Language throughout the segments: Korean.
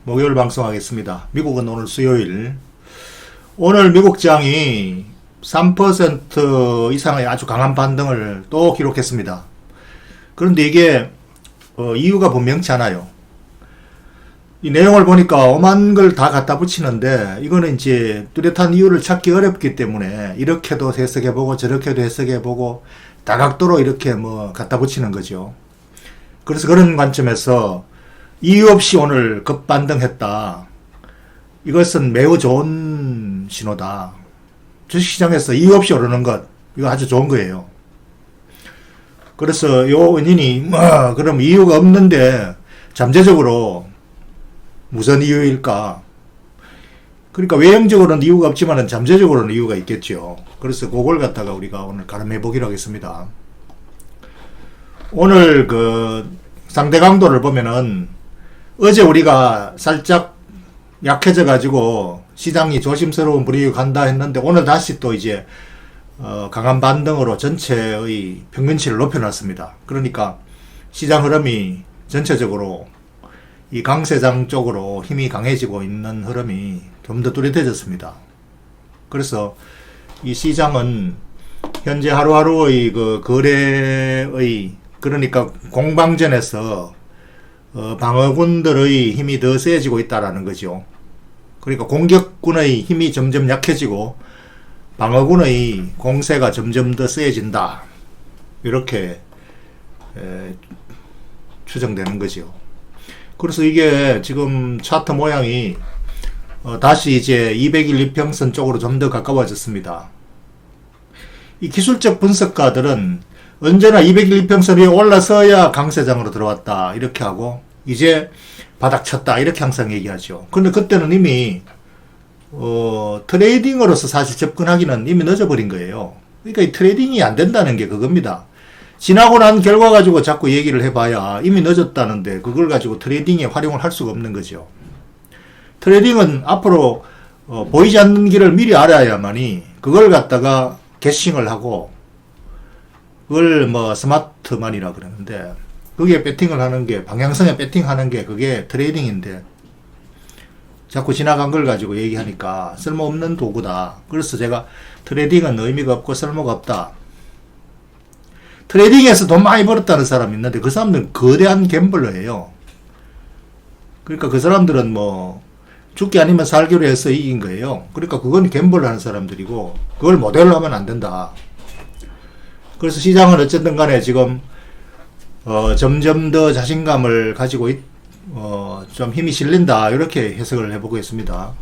목요일 방송하겠습니다. 미국은 오늘 수요일. 오늘 미국장이 3% 이상의 아주 강한 반등을 또 기록했습니다. 그런데 이게 이유가 분명치 않아요. 이 내용을 보니까 오만 걸 다 갖다 붙이는데 이거는 이제 뚜렷한 이유를 찾기 어렵기 때문에 이렇게도 해석해보고 저렇게도 해석해보고 다각도로 이렇게 갖다 붙이는 거죠. 그래서 그런 관점에서 이유 없이 오늘 급반등했다. 이것은 매우 좋은 신호다. 주식시장에서 이유 없이 오르는 것, 이거 아주 좋은 거예요. 그래서 요 원인이 그럼 이유가 없는데 잠재적으로 무슨 이유일까? 그러니까 외형적으로는 이유가 없지만 잠재적으로는 이유가 있겠죠. 그래서 그걸 갖다가 우리가 오늘 가름해 보기로 하겠습니다. 오늘 그 상대 강도를 보면은 어제 우리가 살짝 약해져 가지고 시장이 조심스러운 분위기 간다 했는데 오늘 다시 또 이제 강한 반등으로 전체의 평균치를 높여놨습니다. 그러니까 시장 흐름이 전체적으로 이 강세장 쪽으로 힘이 강해지고 있는 흐름이 좀 더 뚜렷해졌습니다. 그래서 이 시장은 현재 하루하루의 그 거래의 그러니까 공방전에서 방어군들의 힘이 더 세지고 있다라는 거죠. 그러니까 공격군의 힘이 점점 약해지고 방어군의 공세가 점점 더 세진다. 이렇게 추정되는 거죠. 그래서 이게 지금 차트 모양이 다시 이제 200일 이평선 쪽으로 좀 더 가까워졌습니다. 이 기술적 분석가들은 언제나 200일 이평선 위에 올라서야 강세장으로 들어왔다 이렇게 하고 이제 바닥 쳤다 이렇게 항상 얘기하죠. 근데 그때는 이미 트레이딩으로서 사실 접근하기는 이미 늦어버린 거예요. 그러니까 이 트레이딩이 안 된다는 게 그겁니다. 지나고 난 결과 가지고 자꾸 얘기를 해봐야 이미 늦었다는데 그걸 가지고 트레이딩에 활용을 할 수가 없는 거죠. 트레이딩은 앞으로 보이지 않는 길을 미리 알아야만이 그걸 갖다가 게싱을 하고 그걸 스마트만이라 그러는데 그게 배팅을 하는 게 방향성에 배팅하는 게 그게 트레이딩인데 자꾸 지나간 걸 가지고 얘기하니까 쓸모없는 도구다. 그래서 제가 트레이딩은 의미가 없고 쓸모가 없다. 트레이딩에서 돈 많이 벌었다는 사람이 있는데 그 사람들은 거대한 갬블러예요. 그러니까 그 사람들은 죽기 아니면 살기로 해서 이긴 거예요. 그러니까 그건 갬블러 하는 사람들이고 그걸 모델로 하면 안 된다. 그래서 시장은 어쨌든 간에 지금 점점 더 자신감을 가지고 좀 힘이 실린다 이렇게 해석을 해보겠습니다.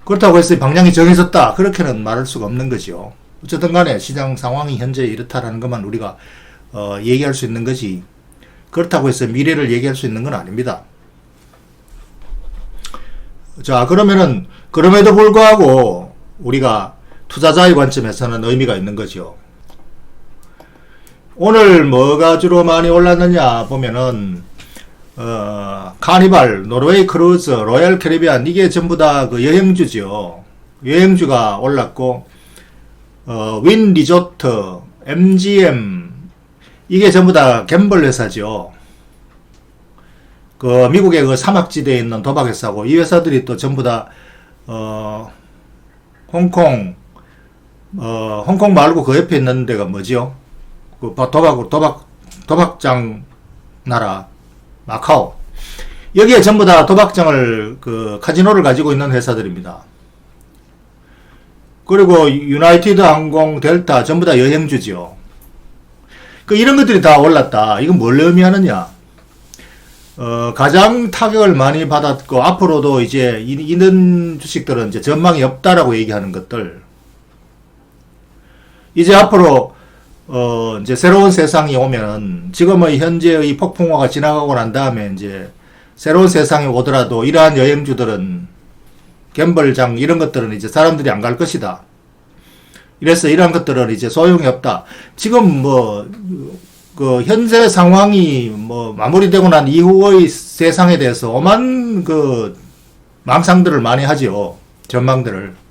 그렇다고 해서 방향이 정해졌다 그렇게는 말할 수가 없는 거죠. 어쨌든 간에 시장 상황이 현재 이렇다라는 것만 우리가 얘기할 수 있는 거지 그렇다고 해서 미래를 얘기할 수 있는 건 아닙니다. 자, 그러면은 그럼에도 불구하고 우리가 투자자의 관점에서는 의미가 있는 거죠. 오늘 뭐가 주로 많이 올랐느냐 보면은 카니발, 노르웨이 크루즈, 로얄 캐리비안 이게 전부 다 그 여행주죠. 여행주가 올랐고 윈 리조트, MGM 이게 전부 다 갬블 회사죠. 그 미국의 그 사막지대에 있는 도박 회사고 이 회사들이 또 전부 다 홍콩 말고 그 옆에 있는 데가 뭐죠? 그 도박장 나라 마카오 여기에 전부 다 도박장을 그 카지노를 가지고 있는 회사들입니다. 그리고 유나이티드 항공, 델타 전부 다 여행주죠. 그 이런 것들이 다 올랐다. 이건 뭘 의미하느냐? 가장 타격을 많이 받았고 앞으로도 이제 이런 주식들은 이제 전망이 없다라고 얘기하는 것들. 이제 앞으로 이제 새로운 세상이 오면은 지금의 현재의 폭풍화가 지나가고 난 다음에 이제 새로운 세상이 오더라도 이러한 여행주들은 갬블장 이런 것들은 이제 사람들이 안 갈 것이다. 이래서 이러한 것들은 이제 소용이 없다. 지금 그 현재 상황이 마무리되고 난 이후의 세상에 대해서 오만 그 망상들을 많이 하죠. 전망들을.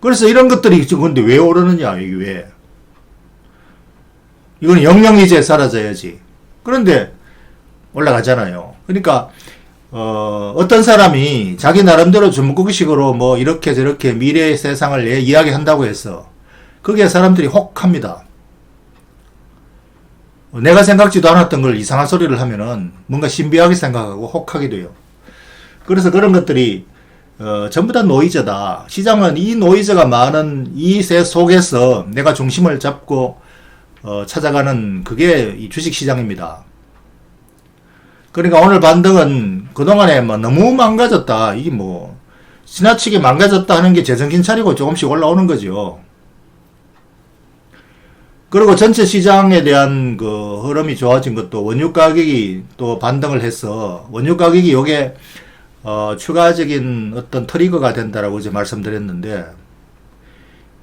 그래서 이런 것들이 지금 근데 왜 오르느냐 이게 왜? 이건 영영 이제 사라져야지. 그런데 올라가잖아요. 그러니까 어떤 사람이 자기 나름대로 중국식으로 뭐 이렇게 저렇게 미래의 세상을 이야기한다고 해서 거기에 사람들이 혹합니다. 내가 생각지도 않았던 걸 이상한 소리를 하면은 뭔가 신비하게 생각하고 혹하게 돼요. 그래서 그런 것들이 전부 다 노이즈다. 시장은 이 노이즈가 많은 이 새 속에서 내가 중심을 잡고 찾아가는 그게 이 주식시장입니다. 그러니까 오늘 반등은 그동안에 뭐 너무 망가졌다. 이게 뭐 지나치게 망가졌다 하는 게 제정신 차리고 조금씩 올라오는 거죠. 그리고 전체 시장에 대한 그 흐름이 좋아진 것도 원유 가격이 또 반등을 해서 원유 가격이 요게 추가적인 어떤 트리거가 된다라고 이제 말씀드렸는데,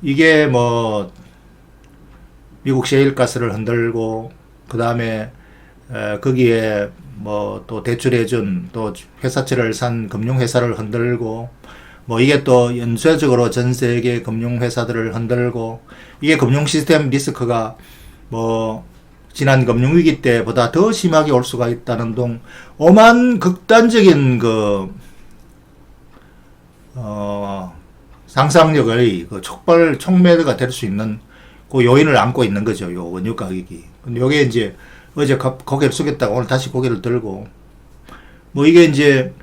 이게 뭐 미국 셰일가스를 흔들고 그 다음에 거기에 뭐 또 대출해준 또 회사채를 산 금융회사를 흔들고, 뭐 이게 또 연쇄적으로 전 세계 금융회사들을 흔들고, 이게 금융시스템 리스크가 뭐 지난 금융위기 때보다 더 심하게 올 수가 있다는 등 오만 극단적인 그 상상력의 그 촉매가 될 수 있는 그 요인을 안고 있는 거죠. 요 원유 가격이. 근데 요게 이제 어제 고개를 숙였다가 오늘 다시 고개를 들고, 뭐 이게 이제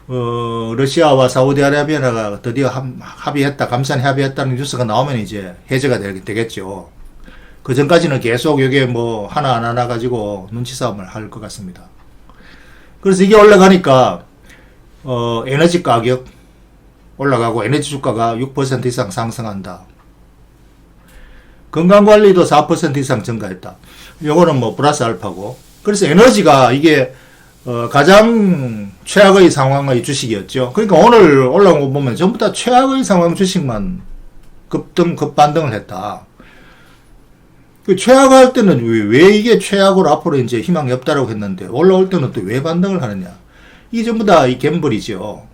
러시아와 사우디아라비아가 드디어 합의했다, 감산 합의했다는 뉴스가 나오면 이제 해제가 되겠죠. 그 전까지는 계속 이게 뭐 하나 가지고 눈치 싸움을 할 것 같습니다. 그래서 이게 올라가니까 에너지 가격 올라가고 에너지 주가가 6% 이상 상승한다. 건강관리도 4% 이상 증가했다. 요거는 뭐 플러스 알파고. 그래서 에너지가 이게 가장 최악의 상황의 주식이었죠. 그러니까 오늘 올라온 거 보면 전부 다 최악의 상황 주식만 급반등을 했다. 그 최악할 때는 왜 이게 최악으로 앞으로 이제 희망이 없다라고 했는데 올라올 때는 또 왜 반등을 하느냐. 이게 전부 다 이 갬블이죠.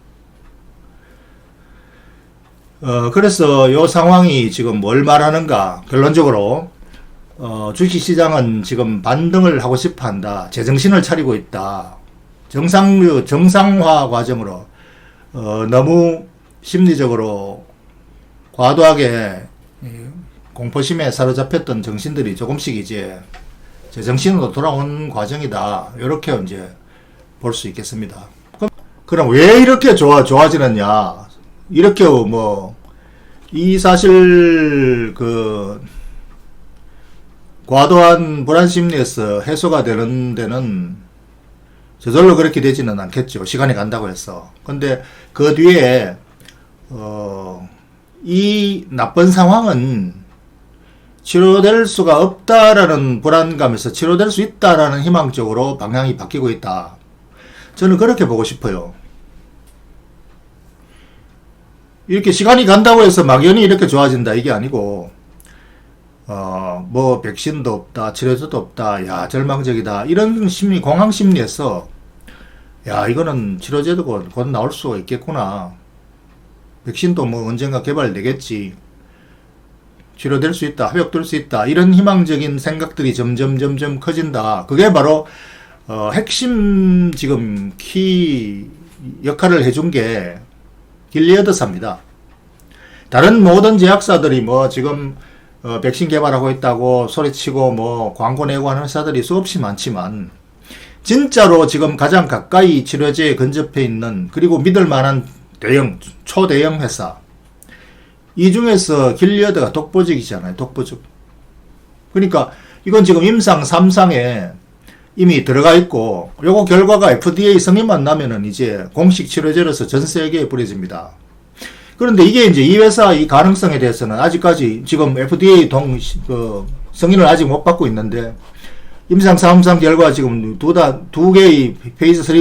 그래서 요 상황이 지금 뭘 말하는가. 결론적으로 주식시장은 지금 반등을 하고 싶어 한다. 제정신을 차리고 있다. 정상화 과정으로 너무 심리적으로 과도하게 공포심에 사로잡혔던 정신들이 조금씩 이제 제정신으로 돌아온 과정이다. 이렇게 이제 볼 수 있겠습니다. 그럼 왜 이렇게 좋아지느냐? 이렇게 뭐 이 사실 그 과도한 불안 심리에서 해소가 되는 데는 저절로 그렇게 되지는 않겠죠. 시간이 간다고 해서. 근데 그 뒤에 이 나쁜 상황은 치료될 수가 없다라는 불안감에서 치료될 수 있다라는 희망 쪽으로 방향이 바뀌고 있다. 저는 그렇게 보고 싶어요. 이렇게 시간이 간다고 해서 막연히 이렇게 좋아진다 이게 아니고, 뭐 백신도 없다, 치료제도 없다, 야 절망적이다 이런 심리, 공황 심리에서 야 이거는 치료제도 곧 나올 수가 있겠구나, 백신도 뭐 언젠가 개발되겠지, 치료될 수 있다, 회복될 수 있다, 이런 희망적인 생각들이 점점 커진다. 그게 바로 핵심 지금 키 역할을 해준 게 길리어드사입니다. 다른 모든 제약사들이 뭐 지금 백신 개발하고 있다고 소리치고 뭐 광고 내고 하는 회사들이 수없이 많지만, 진짜로 지금 가장 가까이 치료제에 근접해 있는, 그리고 믿을 만한 초대형 회사, 이 중에서 길리어드가 독보적이잖아요. 독보적. 그러니까 이건 지금 임상 3상에 이미 들어가 있고, 요거 결과가 FDA 승인만 나면은 이제 공식 치료제로서 전 세계에 뿌려집니다. 그런데 이게 이제 이 회사 이 가능성에 대해서는 아직까지 지금 FDA 승인을 아직 못 받고 있는데, 임상 3상 결과 지금 두 개의 페이즈 3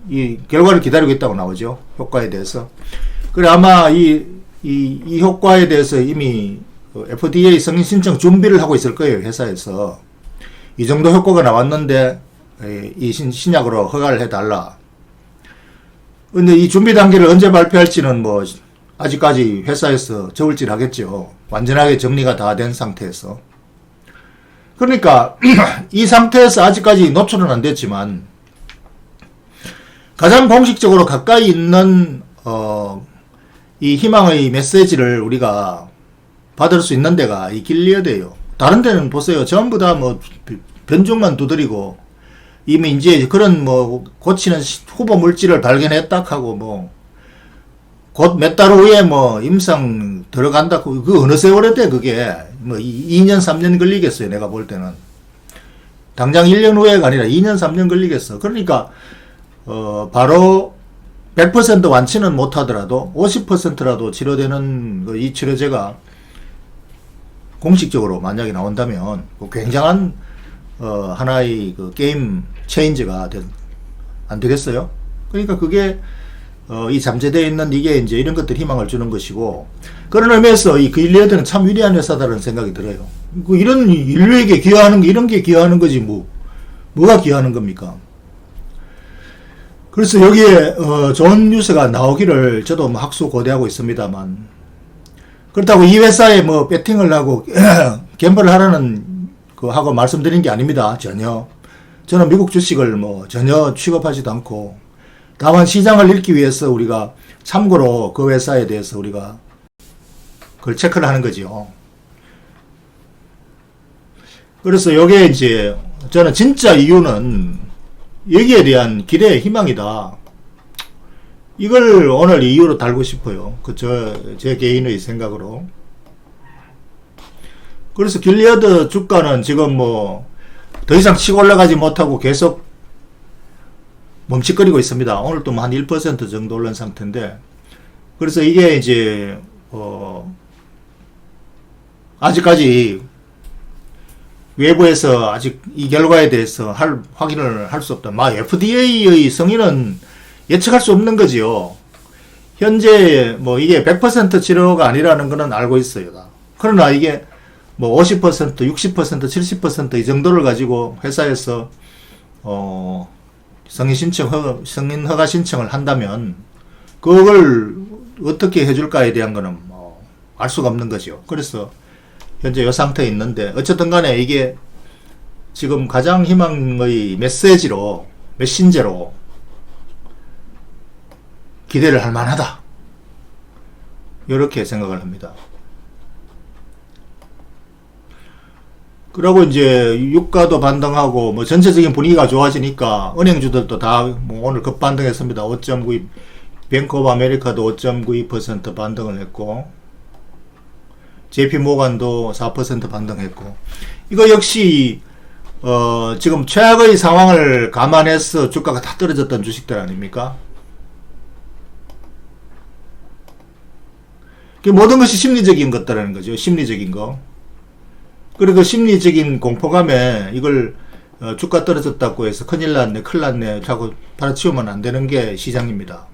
이 결과를 기다리고 있다고 나오죠. 효과에 대해서. 그래 아마 이 효과에 대해서 이미 FDA 승인 신청 준비를 하고 있을 거예요. 회사에서. 이 정도 효과가 나왔는데 이 신약으로 허가를 해달라. 근데 이 준비 단계를 언제 발표할지는 뭐 아직까지 회사에서 저울질 하겠죠. 완전하게 정리가 다 된 상태에서. 그러니까 이 상태에서 아직까지 노출은 안 됐지만 가장 공식적으로 가까이 있는 이 희망의 메시지를 우리가 받을 수 있는 데가 이 길리어드예요. 다른 데는 보세요. 전부 다 뭐 변종만 두드리고 이미 이제 그런 뭐 고치는 후보 물질을 발견했다 하고 뭐 곧 몇 달 후에 뭐 임상 들어간다고. 그 어느 세월에 돼 그게 뭐 2년 3년 걸리겠어요. 내가 볼 때는 당장 1년 후에가 아니라 2년 3년 걸리겠어. 그러니까 바로 100% 완치는 못하더라도 50%라도 치료되는 이 치료제가 공식적으로 만약에 나온다면 굉장한 하나의 그 게임 체인지가 안 되겠어요? 그러니까 그게 이 잠재되어 있는 이게 이제 이런 것들 희망을 주는 것이고, 그런 의미에서 이 길리어드는 참 위대한 회사다라는 생각이 들어요. 이런 인류에게 기여하는 게 이런 게 기여하는 거지 뭐가 기여하는 겁니까? 그래서 여기에 좋은 뉴스가 나오기를 저도 뭐 학수고대하고 있습니다만, 그렇다고 이 회사에 뭐 배팅을 하고 갬블을 하라는 하고 말씀드린 게 아닙니다. 전혀. 저는 미국 주식을 뭐 전혀 취급하지도 않고, 다만 시장을 읽기 위해서 우리가 참고로 그 회사에 대해서 우리가 그걸 체크를 하는 거죠. 그래서 요게 이제 저는 진짜 이유는 여기에 대한 기대, 희망이다. 이걸 오늘 이유로 달고 싶어요. 제 개인의 생각으로. 그래서 길리어드 주가는 지금 뭐 더 이상 치고 올라가지 못하고 계속 멈칫거리고 있습니다. 오늘 또 한 1% 정도 올른 상태인데, 그래서 이게 이제 아직까지 외부에서 아직 이 결과에 대해서 확인을 할 수 없다. FDA의 성인은 예측할 수 없는 거지요. 현재 뭐 이게 100% 치료가 아니라는 거는 알고 있어요. 그러나 이게 뭐 50%, 60%, 70% 이 정도를 가지고 회사에서 승인 허가 신청을 한다면 그걸 어떻게 해줄까에 대한 거는 알 수가 없는 거죠. 그래서 현재 이 상태에 있는데, 어쨌든 간에 이게 지금 가장 희망의 메신저로 기대를 할 만하다. 이렇게 생각을 합니다. 그리고 이제 유가도 반등하고 뭐 전체적인 분위기가 좋아지니까 은행주들도 다 뭐 오늘 급반등했습니다. 5.92, 뱅크 오브 아메리카도 5.92% 반등을 했고, JP 모간도 4% 반등했고, 이거 역시 지금 최악의 상황을 감안해서 주가가 다 떨어졌던 주식들 아닙니까? 모든 것이 심리적인 것들라는 거죠. 심리적인 거. 그리고 심리적인 공포감에 이걸 주가 떨어졌다고 해서 큰일 났네, 큰일 났네 하고 받아치우면 안 되는 게 시장입니다.